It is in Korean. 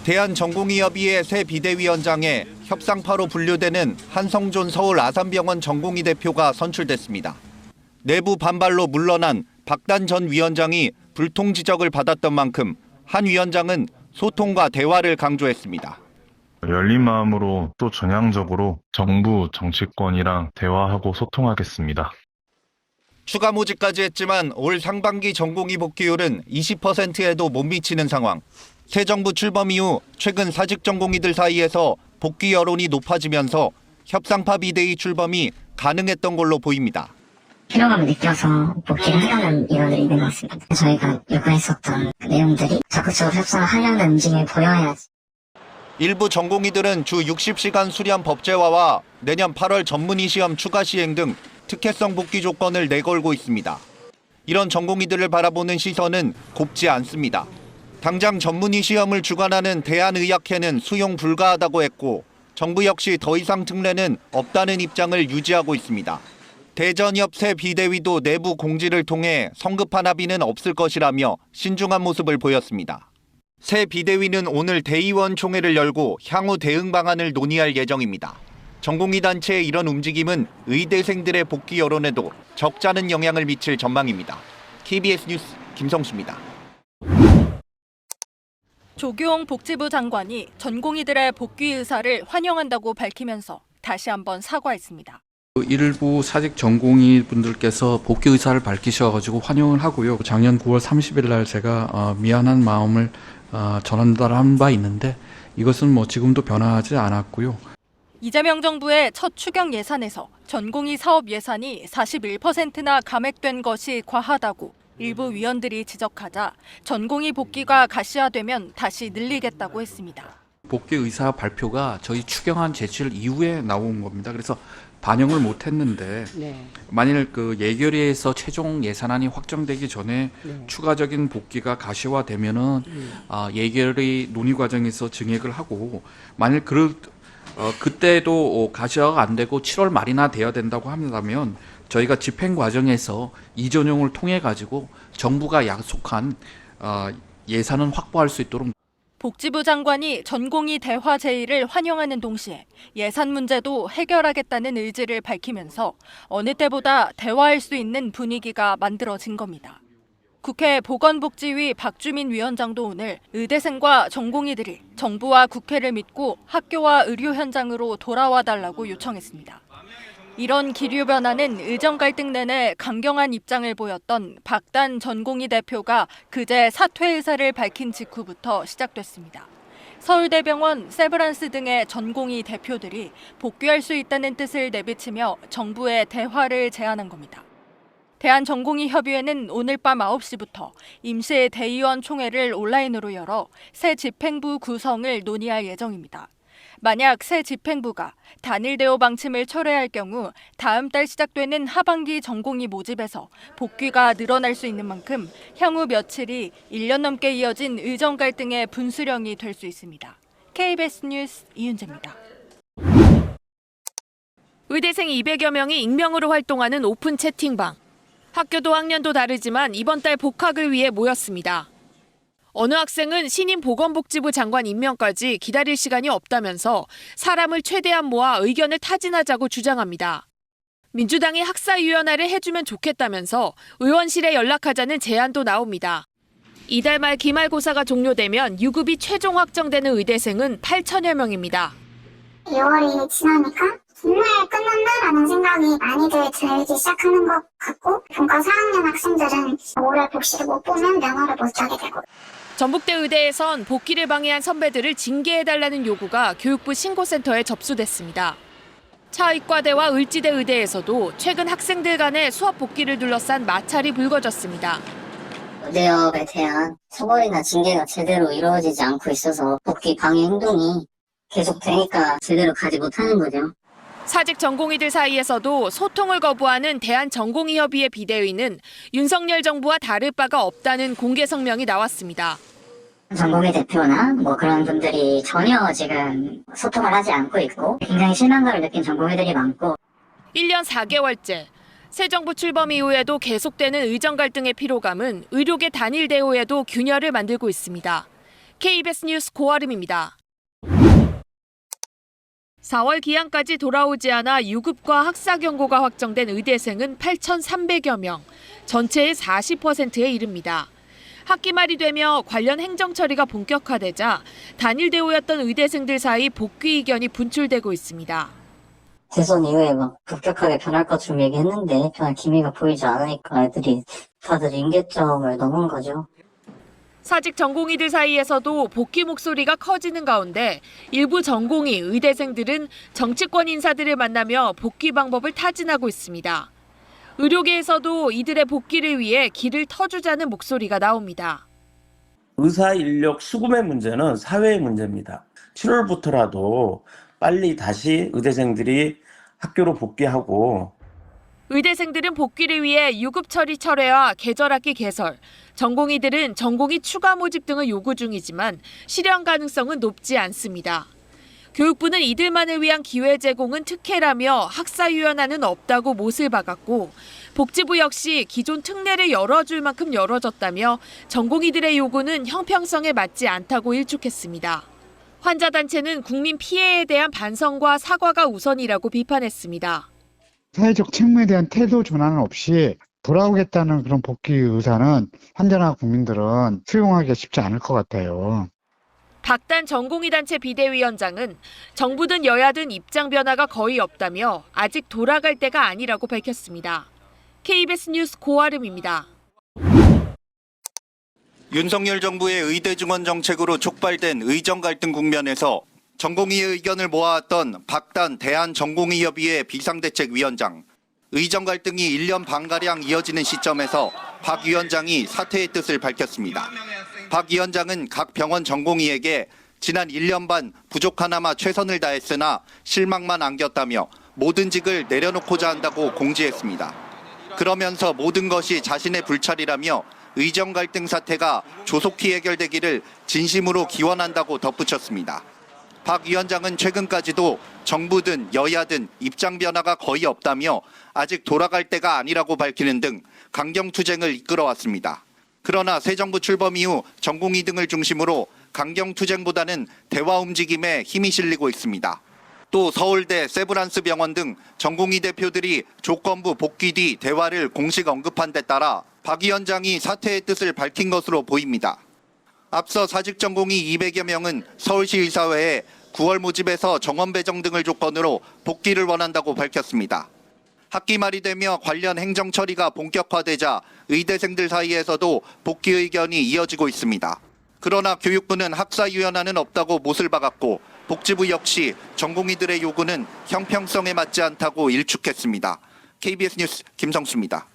대한전공의협의회 새 비대위원장에 협상파로 분류되는 한성존 서울 아산병원 전공의 대표가 선출됐습니다. 내부 반발로 물러난 박단 전 위원장이 불통 지적을 받았던 만큼 한 위원장은 소통과 대화를 강조했습니다. 열린 마음으로 또 전향적으로 정부, 정치권이랑 대화하고 소통하겠습니다. 추가 모집까지 했지만 올 상반기 전공의 복귀율은 20%에도 못 미치는 상황. 새 정부 출범 이후 최근 사직 전공의들 사이에서 복귀 여론이 높아지면서 협상파 비대위 출범이 가능했던 걸로 보입니다. 필요감을 느껴서 복귀를 하려는 인원들이 있는 것 같습니다. 저희가 요구했었던 내용들이 적극적으로 협상을 하려는 움직임을 보여야지. 일부 전공의들은 주 60시간 수련 법제화와 내년 8월 전문의 시험 추가 시행 등 특혜성 복귀 조건을 내걸고 있습니다. 이런 전공의들을 바라보는 시선은 곱지 않습니다. 당장 전문의 시험을 주관하는 대한의학회는 수용 불가하다고 했고 정부 역시 더 이상 특례는 없다는 입장을 유지하고 있습니다. 대전협 새 비대위도 내부 공지를 통해 성급한 합의는 없을 것이라며 신중한 모습을 보였습니다. 새 비대위는 오늘 대의원 총회를 열고 향후 대응 방안을 논의할 예정입니다. 전공의 단체의 이런 움직임은 의대생들의 복귀 여론에도 적잖은 영향을 미칠 전망입니다. KBS 뉴스 김성수입니다. 조규홍 복지부 장관이 전공의들의 복귀 의사를 환영한다고 밝히면서 다시 한번 사과했습니다. 일부 사직 전공의 분들께서 복귀 의사를 밝히셔가지고 환영을 하고요. 작년 9월 30일 날 제가 미안한 마음을 전달한 바 있는데 이것은 지금도 변화하지 않았고요. 이재명 정부의 첫 추경 예산에서 전공의 사업 예산이 41%나 감액된 것이 과하다고 일부 위원들이 지적하자 전공의 복귀가 가시화되면 다시 늘리겠다고 했습니다. 복귀 의사 발표가 저희 추경안 제출 이후에 나온 겁니다. 그래서 반영을 못했는데 만일 그 예결위에서 최종 예산안이 확정되기 전에 추가적인 복귀가 가시화되면은 예결위 논의 과정에서 증액을 하고 만일 그때도 가시화가 안 되고 7월 말이나 돼야 된다고 한다면 저희가 집행 과정에서 이전용을 통해 가지고 정부가 약속한 예산은 확보할 수 있도록. 복지부 장관이 전공의 대화 제의를 환영하는 동시에 예산 문제도 해결하겠다는 의지를 밝히면서 어느 때보다 대화할 수 있는 분위기가 만들어진 겁니다. 국회 보건복지위 박주민 위원장도 오늘 의대생과 전공의들이 정부와 국회를 믿고 학교와 의료 현장으로 돌아와 달라고 요청했습니다. 이런 기류 변화는 의정 갈등 내내 강경한 입장을 보였던 박단 전공의 대표가 그제 사퇴 의사를 밝힌 직후부터 시작됐습니다. 서울대병원, 세브란스 등의 전공의 대표들이 복귀할 수 있다는 뜻을 내비치며 정부에 대화를 제안한 겁니다. 대한전공의협의회는 오늘 밤 9시부터 임시 대의원 총회를 온라인으로 열어 새 집행부 구성을 논의할 예정입니다. 만약 새 집행부가 단일 대우 방침을 철회할 경우 다음 달 시작되는 하반기 전공의 모집에서 복귀가 늘어날 수 있는 만큼 향후 며칠이 1년 넘게 이어진 의정 갈등의 분수령이 될 수 있습니다. KBS 뉴스 이윤재입니다. 의대생 200여 명이 익명으로 활동하는 오픈 채팅방. 학교도 학년도 다르지만 이번 달 복학을 위해 모였습니다. 어느 학생은 신임 보건복지부 장관 임명까지 기다릴 시간이 없다면서 사람을 최대한 모아 의견을 타진하자고 주장합니다. 민주당이 학사위원회를 해주면 좋겠다면서 의원실에 연락하자는 제안도 나옵니다. 이달 말 기말고사가 종료되면 유급이 최종 확정되는 의대생은 8천여 명입니다. 6월이 지나니까 정말 끝난다라는 생각이 많이들 들기 시작하는 것 같고 본과 4학년 학생들은 올해 복시를 못 보면 면허를 못 따게 되고. 전북대 의대에선 복귀를 방해한 선배들을 징계해달라는 요구가 교육부 신고센터에 접수됐습니다. 차의과대와 을지대 의대에서도 최근 학생들 간의 수업 복귀를 둘러싼 마찰이 불거졌습니다. 의대업에 대한 처벌이나 징계가 제대로 이루어지지 않고 있어서 복귀 방해 행동이 계속되니까 제대로 가지 못하는 거죠. 사직 전공의들 사이에서도 소통을 거부하는 대한전공의협의회 비대위는 윤석열 정부와 다를 바가 없다는 공개 성명이 나왔습니다. 전공의 대표나 그런 분들이 전혀 지금 소통을 하지 않고 있고 굉장히 실망감을 느낀 전공의들이 많고 1년 4개월째. 새 정부 출범 이후에도 계속되는 의정 갈등의 피로감은 의료계 단일 대우에도 균열을 만들고 있습니다. KBS 뉴스 고아름입니다. 4월 기한까지 돌아오지 않아 유급과 학사 경고가 확정된 의대생은 8,300여 명, 전체의 40%에 이릅니다. 학기 말이 되며 관련 행정 처리가 본격화되자 단일 대우였던 의대생들 사이 복귀 의견이 분출되고 있습니다. 대선 이후에 막 급격하게 변할 것처럼 얘기했는데 변할 기미가 보이지 않으니까 애들이 다들 임계점을 넘은 거죠. 사직 전공의들 사이에서도 복귀 목소리가 커지는 가운데 일부 전공의 의대생들은 정치권 인사들을 만나며 복귀 방법을 타진하고 있습니다. 의료계에서도 이들의 복귀를 위해 길을 터주자는 목소리가 나옵니다. 의사 인력 수급의 문제는 사회의 문제입니다. 7월부터라도 빨리 다시 의대생들이 학교로 복귀하고 의대생들은 복귀를 위해 유급 처리 철회와 계절학기 개설, 전공의들은 전공의 추가 모집 등을 요구 중이지만 실현 가능성은 높지 않습니다. 교육부는 이들만을 위한 기회 제공은 특혜라며 학사 유연화는 없다고 못을 박았고 복지부 역시 기존 특례를 열어줄 만큼 열어줬다며 전공의들의 요구는 형평성에 맞지 않다고 일축했습니다. 환자단체는 국민 피해에 대한 반성과 사과가 우선이라고 비판했습니다. 사회적 책무에 대한 태도 전환 없이 돌아오겠다는 그런 복귀 의사는 환자나 국민들은 수용하기가 쉽지 않을 것 같아요. 박단 전공의 단체 비대위원장은 정부든 여야든 입장 변화가 거의 없다며 아직 돌아갈 때가 아니라고 밝혔습니다. KBS 뉴스 고아름입니다. 윤석열 정부의 의대 증원 정책으로 촉발된 의정 갈등 국면에서 전공의의 의견을 모아왔던 박단 대한전공의협의회 비상대책위원장. 의정 갈등이 1년 반가량 이어지는 시점에서 박 위원장이 사퇴의 뜻을 밝혔습니다. 박 위원장은 각 병원 전공의에게 지난 1년 반 부족하나마 최선을 다했으나 실망만 안겼다며 모든 직을 내려놓고자 한다고 공지했습니다. 그러면서 모든 것이 자신의 불찰이라며 의정 갈등 사태가 조속히 해결되기를 진심으로 기원한다고 덧붙였습니다. 박 위원장은 최근까지도 정부든 여야든 입장 변화가 거의 없다며 아직 돌아갈 때가 아니라고 밝히는 등 강경투쟁을 이끌어왔습니다. 그러나 새 정부 출범 이후 전공의 등을 중심으로 강경투쟁보다는 대화 움직임에 힘이 실리고 있습니다. 또 서울대, 세브란스 병원 등 전공의 대표들이 조건부 복귀 뒤 대화를 공식 언급한 데 따라 박 위원장이 사퇴의 뜻을 밝힌 것으로 보입니다. 앞서 사직 전공의 200여 명은 서울시 의사회에 9월 모집에서 정원 배정 등을 조건으로 복귀를 원한다고 밝혔습니다. 학기 말이 되며 관련 행정 처리가 본격화되자 의대생들 사이에서도 복귀 의견이 이어지고 있습니다. 그러나 교육부는 학사 유연화는 없다고 못을 박았고 복지부 역시 전공의들의 요구는 형평성에 맞지 않다고 일축했습니다. KBS 뉴스 김성수입니다.